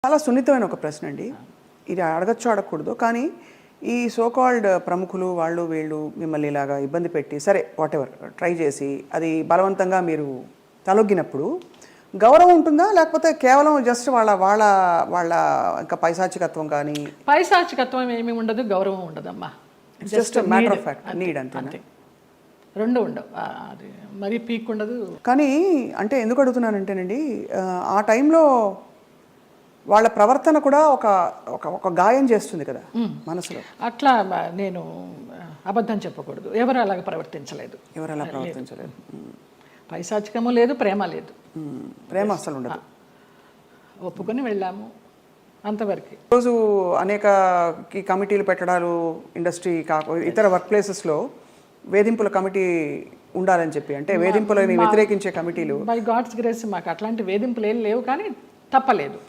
చాలా సున్నితమైన ఒక ప్రశ్న అండి. ఇది అడగచ్చో అడగకూడదు, కానీ ఈ సోకాల్డ్ ప్రముఖులు వాళ్ళు వీళ్ళు మిమ్మల్ని ఇలాగా ఇబ్బంది పెట్టి సరే వాటెవర్ ట్రై చేసి అది బలవంతంగా మీరు తలొగ్గినప్పుడు గౌరవం ఉంటుందా, లేకపోతే కేవలం జస్ట్ వాళ్ళ వాళ్ళ వాళ్ళ ఇంకా పైశాచికత్వం కానీ? పైశాచికత్వం ఏమీ ఉండదు, గౌరవం ఉండదమ్మా. Just matter of fact, need అంతే. రెండు ఉండవు, అది మరీ పీక్ ఉండదు. కానీ అంటే ఎందుకు అడుగుతున్నానంటేనండి, ఆ టైంలో వాళ్ళ ప్రవర్తన కూడా ఒక ఒక గాయం చేస్తుంది కదా మనసులో. అట్లా నేను అబద్ధం చెప్పకూడదు, ఎవరు అలాగ ప్రవర్తించలేదు. పైశాచికము లేదు, ప్రేమ లేదు. ప్రేమ అసలు ఉండదు. ఒప్పుకొని వెళ్ళాము, అంతవరకు. రోజు అనేక కమిటీలు పెట్టడాలు, ఇండస్ట్రీ ఇతర వర్క్ ప్లేసెస్లో వేధింపుల కమిటీ ఉండాలని చెప్పి, అంటే వేధింపులని వ్యతిరేకించే కమిటీలు. బై గాడ్స్ గ్రేస్ మాకు అట్లాంటి వేధింపులు ఏం లేవు, కానీ తప్పలేదు.